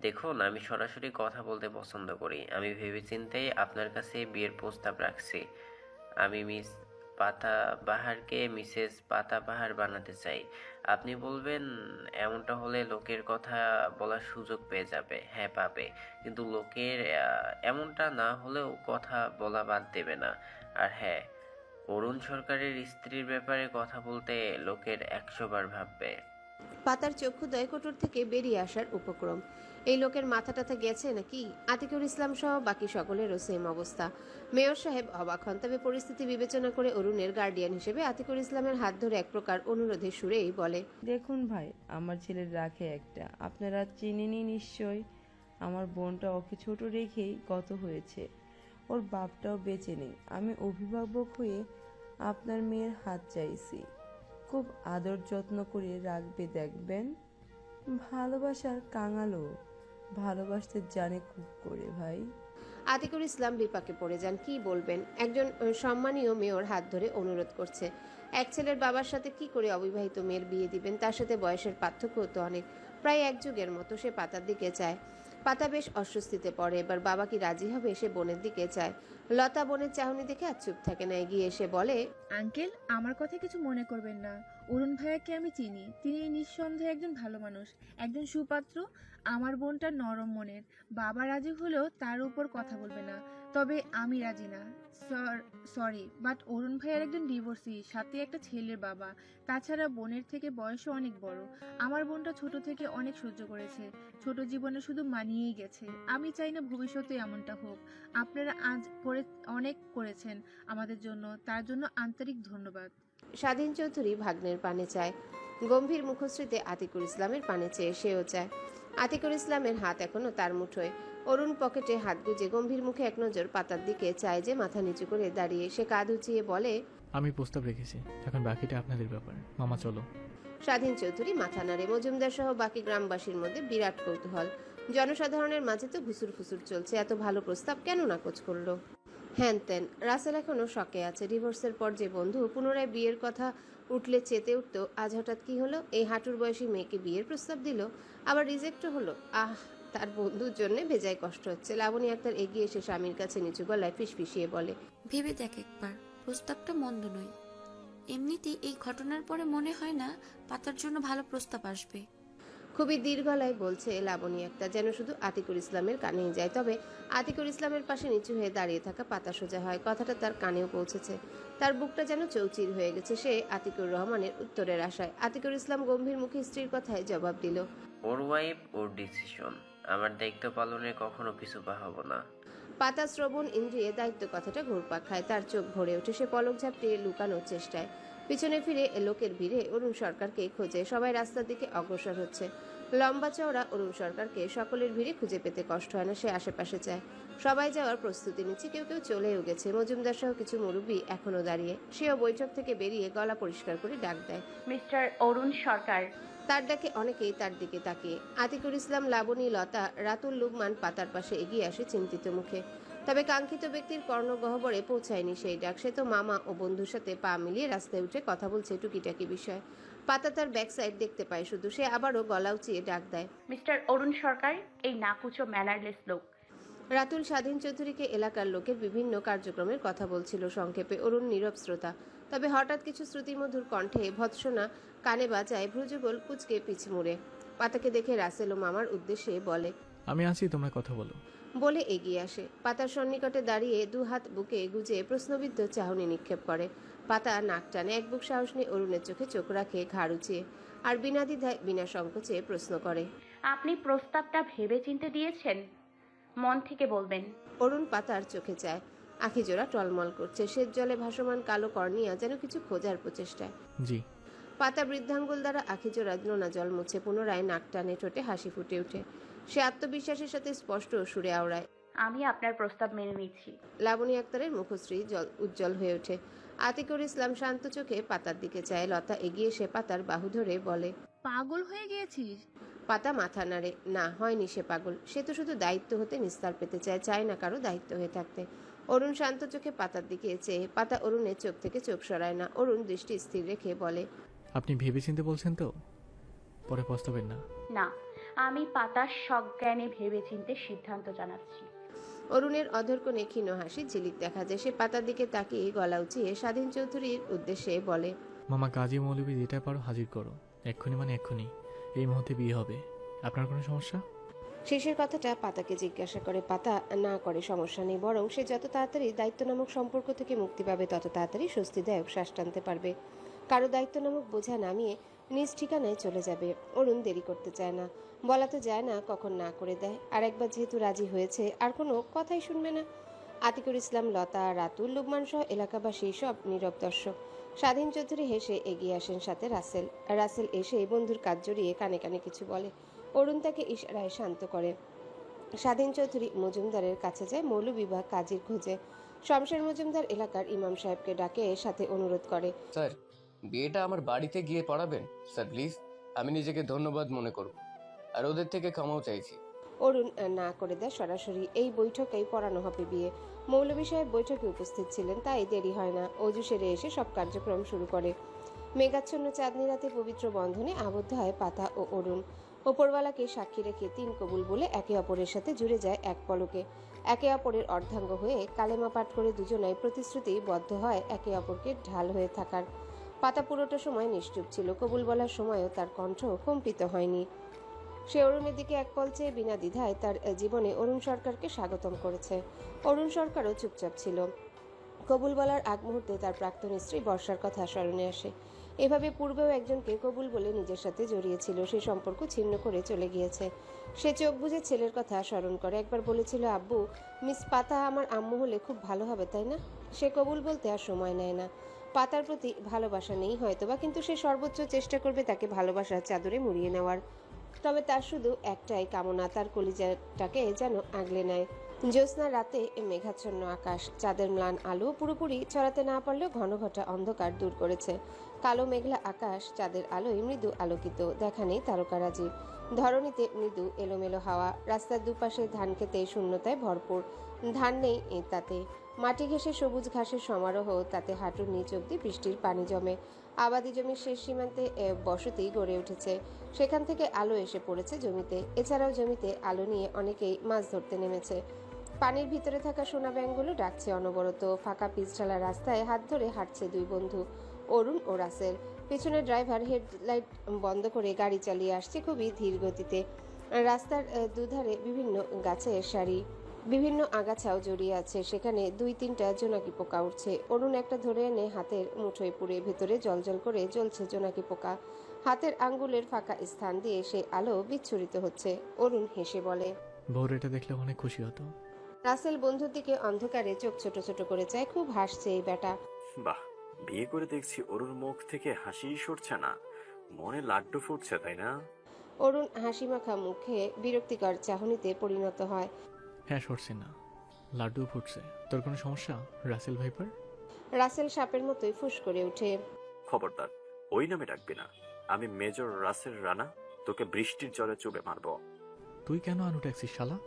দেখুন, আমি সরাসরি কথা বলতে পছন্দ করি। আমি ভেবেচিন্তেই আপনার কাছে বিয়ের প্রস্তাব রাখছি। আমি মিস পাতাবাহারকে মিসেস পাতাবাহার বানাতে চাই। আপনি বলবেন এমনটা হলে লোকের কথা বলার সুযোগ পেয়ে যাবে। হ্যাঁ, পাবে। কিন্তু লোকের এমনটা না হলেও কথা বলা বাদ দেবে না। আর হ্যাঁ, অরুণ সরকারের স্ত্রীর ব্যাপারে কথা বলতে লোকের 100 বার ভাববে। পাতার চক্ষুদ্বয় কোটর থেকে বেরিয়ে আসার উপক্রম। এই লোকের মাথা টাথা গেছে নাকি? আতিকুর ইসলাম সহ বাকি সকলেরও সেম অবস্থা। মেয়র সাহেব অবাক হন, তবে পরিস্থিতি বিবেচনা করে অরুণের গার্ডিয়ান হিসেবে আতিকুর ইসলামের হাত ধরে এক প্রকার অনুরোধের সুরেই বলে, দেখুন ভাই, আমার ছেলের রাখে একটা, আপনারা চেনেনই নিশ্চয়। আমার বোনটা ওকে ছোট রেখেই গত হয়েছে, ওর বাপটাও বেঁচে নেই। আমি অভিভাবক হয়ে আপনার মেয়ের হাত চাইছি, খুব আদর যত্ন করে রাখবে দেখবেন। ভালোবাসার কাঙালও ভালোবাসতে জানে খুব করে ভাই। আতিকুর ইসলাম বিপাকে পড়ে যান। কি বলবেন? একজন সম্মানীয় মেয়র হাত ধরে অনুরোধ করছে। এক ছেলের বাবার সাথে কি করে অবিবাহিত মেয়ের বিয়ে দিবেন? তার সাথে বয়সের পার্থক্য তো অনেক, প্রায় এক যুগের মতো। সে পাতার দিকে চায়। পাতা বেশ অস্বস্তিতে পড়ে। এবার বাবা কি রাজি হবে? সে বোনের দিকে চায়। লতা বোনের চাহনি দেখে আর চুপ থাকে না, এগিয়ে এসে বলে, আঙ্কেল, আমার কথা কিছু মনে করবেন না। অরুণ ভাইয়াকে আমি চিনি, তিনি নিঃসন্দেহে একজন ভালো মানুষ, একজন সুপাত্র। আমার বোনটা নরম মনের, বাবা রাজি হলেও তার উপর কথা বলবে না। তবে আমি রাজি না। সরি, বাট অরুণ ভাইয়ার একজন ডিভোর্সি, সাথে একটা ছেলের বাবা। তাছাড়া বোনের থেকে বয়সও অনেক বড়। আমার বোনটা ছোট থেকে অনেক সহ্য করেছে, ছোট জীবনে শুধু মানিয়েই গেছে। আমি চাই না ভবিষ্যতে এমনটা হোক। আপনারা আজ করে অনেক করেছেন আমাদের জন্য, তার জন্য আন্তরিক ধন্যবাদ। স্বাধীন চৌধুরী ভাগ্নের পানে চায়। গম্ভীর মুখশ্রীতে আতিকুর ইসলামের পানে চেয়ে সেও চায়। আতিকুর ইসলামের হাত এখনো তার মুঠোয়। অরুণ পকেটে হাত গুজে গম্ভীর মুখে এক নজর পাতার দিকে চায়, যে মাথা নিচু করে দাঁড়িয়ে। সে কাঁধ উঁচিয়ে বলে, আমি প্রস্তাব রেখেছি, এখন বাকিটা আপনাদের ব্যাপার। মামা চলো। স্বাধীন চৌধুরী মাথা নাড়ে। মজুমদার সহ বাকি গ্রামবাসীর মধ্যে বিরাট কৌতূহল। জনসাধারণের মাঝে তো ঘুসুর ফুসুর চলছে, এত ভালো প্রস্তাব কেন নাকচ করলো? হ্যান ত্যান। রাসেল এখনো শকে আছে। ডিভোর্সের পর যে বন্ধু পুনরায় বিয়ের কথা উঠলে চেতে উঠত, আজ হঠাৎ কি হলো? এই হাঁটুর বয়সী মেয়েকে বিয়ের প্রস্তাব দিল, আবার রিজেক্টও হলো। আহ, তার বন্ধুর জন্য বেজায় কষ্ট হচ্ছে। লাবণী আক্তার এগিয়ে এসে স্বামীর কাছে নিচু গলায় ফিসফিসিয়ে বলে, ভেবে দেখ একবার, প্রস্তাবটা মন্দ নয়। এমনিতেই এই ঘটনার পরে মনে হয় না পাতার জন্য ভালো প্রস্তাব আসবে। খুবই দীর্ঘ গলায় বলছে লাবণী আক্তার, যেন শুধু আতিকুর ইসলামের কানেই যায়। তবে আতিকুর ইসলামের পাশে নিচু হয়ে দাঁড়িয়ে থাকা পাতা সোজা হয়। কথাটা তার কানেও পৌঁছেছে। তার বুকটা যেন চৌচির হয়ে গেছে। সে আতিকুর রহমানের উত্তরের আশায়। আতিকুর ইসলাম গম্ভীর মুখে স্ত্রীর কথায় জবাব দিল, ওর ওয়াইফ, ওর ডিসিশন। আমার দায়িত্ব পালনে কখনো পিছু পা হব না। পাতা শ্রবণ ইন্দ্রিয়ে দায়িত্ব কথাটা ঘুরপাক খায়। তার চোখ ভরে ওঠে। সে পলক ঝাপটিয়ে লুকানোর চেষ্টায়। পিছনে ফিরে লোকের ভিড়ে অরুণ সরকারকে খোঁজে। সবাই রাস্তার দিকে অগ্রসর হচ্ছে। লম্বা চওড়া অরুণ সরকারকে সকলের ভিড়ে খুঁজে পেতে কষ্ট হয় না। সে আশেপাশে চায়। সবাই যাওয়ার প্রস্তুতি নিচ্ছে। কেউ কেউ চলেও গেছে। মজুমদার সহ কিছু মুরব্বী এখনো দাঁড়িয়ে। সেও বৈঠক থেকে বেরিয়ে গলা পরিষ্কার করে ডাক দেয়, মিস্টার অরুণ সরকার। তার ডাকে অনেকেই তার দিকে তাকিয়ে। আতিকুর ইসলাম, লাবণী, লতা, রাতুল, লুকমান পাতার পাশে এগিয়ে আসে চিন্তিত মুখে। তবে কাঙ্ক্ষিত ব্যক্তির কর্ণগহ্বরে পৌঁছায়নি সেই ডাক। সে তো মামা ও বন্ধুর সাথে পা মিলিয়ে রাস্তায় উঠে কথা বলছে টুকিটাকি বিষয়। পাতা তার ব্যাক সাইড দেখতে পায় শুধু। সে আবারও গলা উঁচিয়ে ডাক দেয়, মিস্টার অরুণ সরকার, এই নাকুচো ম্যানারলেস লোক। রাতুল স্বাধীন চৌধুরীকে এলাকার লোকের বিভিন্ন কার্যক্রমের কথা বলছিল সংক্ষেপে। অরুণ নীরব শ্রোতা। তবে হঠাৎ কিছু শ্রুতিমধুর কণ্ঠে ভৎসনা কানে বাজায়। ভ্রুযুগল কুচকে পিছ মুড়ে পাতাকে দেখে রাসেল ও মামার উদ্দেশ্যে বলে, আমি আছি, তোমরা কথা বলো। বলে এগিয়ে আসে। পাতার সন্নিকটে দাঁড়িয়ে দু হাত বুকে গুজে প্রশ্নবিদ্ধ চাহনি নিক্ষেপ করে। পাতা নাক টানে। এক বুক সাহস নিয়ে অরুণের চোখে চোখ রাখে ঘাড় উঁচিয়ে। আর বিনা দ্বিধায় বিনা সংকোচে প্রশ্ন করে, আপনি প্রস্তাবটা ভেবেচিন্তে দিয়েছেন? মন থেকে বলবেন। অরুণ পাতার চোখে চায়। আখি জোড়া টলমল করছে। শ্বেত জলে ভাসমান কালো কর্নিয়া যেন কিছু খোঁজার প্রচেষ্টায়। জি। পাতা বৃদ্ধাঙ্গুল দ্বারা আখি জোড়া নোনা জল মুছে পুনরায় নাক টানে। ঠোঁটে হাসি ফুটে ওঠে। সে আত্মবিশ্বাসের সাথে স্পষ্ট সুরে আওড়ায়, আমি আপনার প্রস্তাব মেনে নিচ্ছি। লাবণী আক্তারের মুখশ্রী উজ্জ্বল হয়ে ওঠে। আতিকুর ইসলাম শান্ত চোখে পাতার দিকে চায়। লতা এগিয়ে এসে পাতার বাহু ধরে বলে, পাগল হয়ে গিয়েছিস? পাতা মাথা নাড়ে। না, হয়নি সে পাগল। সে তো শুধু দায়িত্ব হতে নিস্তার পেতে চায়, চায় না কারো দায়িত্ব হয়ে থাকতে। অরুণ শান্ত চোখে পাতার দিকে চেয়ে। পাতা অরুণের চোখ থেকে চোখ সরায় না। অরুণ দৃষ্টি স্থির রেখে বলে, আপনি ভেবেচিন্তে বলছেন তো? পরে পস্তাবেন না। না, আমি পাতার সজ্ঞানে ভেবেচিন্তে সিদ্ধান্ত জানাচ্ছি। অরুণের অধর কোণে ক্ষীণ হাসি ঝিলিক দেখা যায়। সে পাতার দিকে তাকিয়ে গলা উঁচিয়ে স্বাধীন চৌধুরীর উদ্দেশ্যে বলে, মামা কাজী মৌলবী যেটা পারো হাজির করো, এক্ষুনি মানে এক্ষুনি, এই মুহূর্তে বিয়ে হবে। আপনার কোনো সমস্যা? শেষের কথাটা পাতাকে জিজ্ঞাসা করে। পাতা না করে সমস্যা নেই, বরং সে যত তাড়াতাড়ি দায়িত্ব নামক সম্পর্ক থেকে মুক্তি পাবে তত তাড়াতাড়ি স্বস্তিদায়ক শ্বাস টানতে পারবে। কারো দায়িত্ব নামক বোঝা নামিয়ে নিজ ঠিকানায় চলে যাবে। অরুণ দেরি করতে চায় না, বলা তো যায় না কখন না করে দেয়। আর একবার যেহেতু রাজি হয়েছে আর কোনো কথাই শুনবে না। আতিকুর ইসলাম, লতা, রাতুল, লুকমান সহ এলাকাবাসী সব নীরব দর্শক। স্বাধীন চৌধুরী হেসে এগিয়ে আসেন, সাথে রাসেল। রাসেল এসে বন্ধুর কাজ জড়িয়ে কানে কানে কিছু বলে। অরুণ তাকে ইশারায় শান্ত করে। স্বাধীন চৌধুরী মজুমদারের কাছে যায় মৌলবিবাহ কাজীর খোঁজে। শমশের মজুমদার এলাকার ইমাম সাহেবকে ডাকে, সাথে অনুরোধ করে, স্যার, বিয়েটা আমার বাড়িতে গিয়ে পড়াবেন স্যার প্লিজ। আমি নিজেকে ধন্যবাদ মনে করব, আর ওদের থেকে ক্ষমাও চাইছি। অরুণ না করে দেয় সরাসরি। এই বৈঠকেই পড়ানো হবে বিয়ে। মৌলভী সাহেব বৈঠকে উপস্থিত ছিলেন, তাই দেরি হয় না। অজু সেরে এসে সব কার্যক্রম শুরু করে। মেঘাচ্ছন্ন চাঁদনি রাতে পবিত্র বন্ধনে আবদ্ধ হয় পাতা ও অরুণ। ওপরওয়ালাকে সাক্ষী রেখে 3 কবুল বলে একে অপরের সাথে জুড়ে যায় এক পলকে। একে অপরের অর্ধাঙ্গ হয়ে কালেমা পাঠ করে দুজনাই প্রতিশ্রুতি বদ্ধ হয় একে অপরকে ঢাল হয়ে থাকার। পাতা পুরোটা সময় নিশ্চুপ ছিল। কবুল বলার সময়ও তার কণ্ঠ কম্পিত হয়নি। সে অরুণের দিকে এক পল চেয়ে বিনা দ্বিধায় তার জীবনে অরুণ সরকারকে স্বাগতম করেছে। অরুণ সরকারও চুপচাপ ছিল। কবুল বলার আগ মুহূর্তে তার প্রাক্তন স্ত্রী বর্ষার কথা স্মরণে আসে। এভাবে পূর্বেও একজনকে কবুল বলে নিজের সাথে জড়িয়েছিল, সে সম্পর্ক ছিন্ন করে চলে গিয়েছে। সে চোখ বুজে ছেলের কথা স্মরণ করে। একবার বলেছিল, আব্বু, মিস পাতা আমার আম্মু হলে খুব ভালো হবে, তাই না? সে কবুল বলতে আর সময় নেয় না। পাতার প্রতি ভালোবাসা নেই হয়তোবা, কিন্তু সে সর্বোচ্চ চেষ্টা করবে তাকে ভালোবাসার চাদরে মুড়িয়ে নেওয়ার। তবে তার শুধু একটাই কামনা, তার কলিজাটাকে যেন আগলে নেয়। জ্যোৎস্না রাতে মেঘাচ্ছন্ন আকাশ, চাঁদের ম্লান আলো পুরোপুরি ছড়াতে না পারলেও ঘন ঘটা অন্ধকার দূর করেছে। কালো মেঘলা আকাশ চাঁদের আলোয় মৃদু আলোকিত, দেখা নেই তারকারাজি। ধরণীতে মৃদু এলোমেলো হাওয়া, রাস্তার দুপাশে ধান খেতে শূন্যতায় ভরপুর। ধান নেই তাতে, মাটি ঘেঁষে সবুজ ঘাসের সমারোহ, তাতে হাঁটুর নিচ অব্দি বৃষ্টির পানি জমে। আবাদি জমির শেষ সীমান্তে বসতি গড়ে উঠেছে, সেখান থেকে আলো এসে পড়েছে জমিতে। এছাড়াও জমিতে আলো নিয়ে অনেকেই মাছ ধরতে নেমেছে। পানির ভিতরে থাকা সোনা ব্যাঙগুলো ডাকছে অনবরত। ফাঁকা পিচঢালা রাস্তায় হাত ধরে হাঁটছে 2 বন্ধু, অরুণ ও রাসেল। পেছনে ড্রাইভার হেডলাইট বন্ধ করে গাড়ি চালিয়ে আসছে খুবই ধীর গতিতে। রাস্তার দুধারে বিভিন্ন গাছের সারি, বিভিন্ন আগাছাও জড়িয়ে আছে। সেখানে 2-3টা জোনাকি পোকা উঠছে। অরুণ একটা ধরে এনে হাতের মুঠোয় পুরে, ভেতরে জলজল করে জ্বলছে জোনাকি পোকা। হাতের আঙ্গুলের ফাঁকা স্থান দিয়ে সে আলো বিচ্ছুরিত হচ্ছে। অরুণ হেসে বলে, বউর এটা দেখলে অনেক খুশি হতো। রাসেল বন্ধুর দিকে অন্ধকারে চোখ ছোট ছোট করে চায়। খুব হাসছে এই বেটা। বাহ, বিয়ে করে দেখছি ওর মুখ থেকে হাসি সরছে না, মনে লাড্ডু ফুটছে, তাই না? অরুণ হাসি মাখা মুখে বিরক্তিকর চাহনিতে পরিণত হয়। হ্যাঁ, সরছে না, লাড্ডু ফুটছে। তোর কোনো সমস্যা রাসেল ভাইপার? রাসেল সাপের মতোই ফুস করে ওঠে। খবরদার ওই নামে ডাকবি না। আমি মেজর রাসেল রানা, তোকে বৃষ্টির জলে চুবে মারবো। তুই কেন আনু ট্যাক্সি শালা?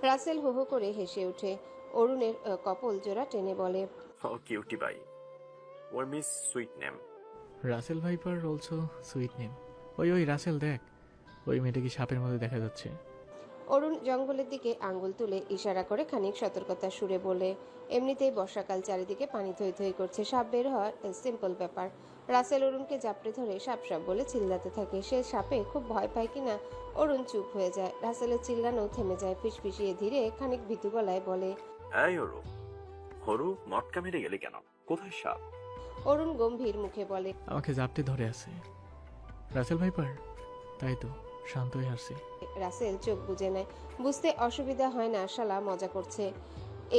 রাসেল হো হো করে হেসে ওঠে। অরুণের কপল জোড়া টেনে বলে, ও কিউটি বাই, ওর miss sweet name. Russell viper also sweet name. ওই ওই রাসেল দেখ, ওই মেয়েটা কি সাপের মধ্যে দেখা যাচ্ছে? অরুণ জঙ্গলের দিকে আঙ্গুল তুলে ইশারা করে খানিক সতর্কতার সুরে বলে, এমনিতেই বর্ষাকাল, চারিদিকে পানি থই থই করছে, সাপ বের হওয়ার সিম্পল ব্যাপার। রাসেল অরুণকে জাপটে ধরে সাপ সাপ বলে চিল্লাতে থাকে। সে সাপে খুব ভয় পায় কিনা অরুণ চুপ হয়ে যায়। রাসেলের চিল্লানো থেমে যায়। ফিসফিসিয়ে ধীরে খানিক ভীতু গলায় বলে, এই হরু, হরু মটকা মেরে গেলি কেন? কোথায় সাপ? অরুণ গম্ভীর মুখে বলে, আমাকে জাপটে ধরে আছে রাসেল ভাইপার, তাই তো শান্ত হয়ে আসছে। রাসেল চোখ বুজে নেয়। বুঝতে অসুবিধা হয় না, শালা মজা করছে।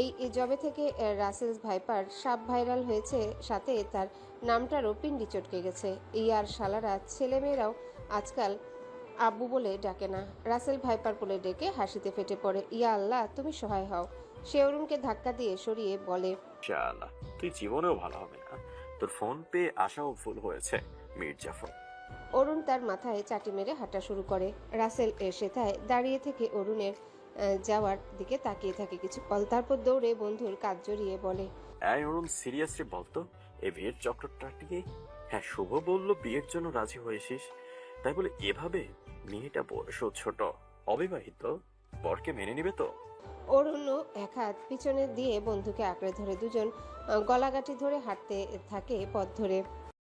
এই জবে থেকে রাসেল ভাইপার সাপ ভাইরাল হয়েছে, সাথে তার নামটারও পিন্ডি চটকে গেছে। আর শালারা ছেলেমেয়েরাও আজকাল আব্বু বলে ডাকে না, রাসেল ভাইপার বলে ডেকে হাসিতে ফেটে পড়ে। ইয়া আল্লাহ, তুমি সহায় হও। সে অরুণকে ধাক্কা দিয়ে সরিয়ে বলে, শালা, তুই জীবনেও ভালো হবে না। তোর ফোন পেয়ে আসাও ভুল হয়েছে মির্জাফর। অরুণ তার মাথায় চাটি মেরে হাঁটা শুরু করে। রাসেল সেথায় দাঁড়িয়ে থেকে অরুণের যাওয়ার দিকে তাকিয়ে থাকে কিছু পল, তারপর দৌড়ে বন্ধুর কাজ জড়িয়ে বলে, এই অরুণ, সিরিয়াসলি বলতো এই বিয়ের চক্রটা কি? হ্যাঁ, শুভ বলল বিয়ের জন্য রাজি হয়েছিস, তাই বলে এভাবে মেয়েটা বয়সও ছোট, অবিবাহিত, বরকে মেনে নিবে তো? অরণ্য এক হাত পিছনে দিয়ে বন্ধুকে আঁকড়ে ধরে, দুজন গলাগাটি ধরে হাঁটতে থাকে পথ ধরে।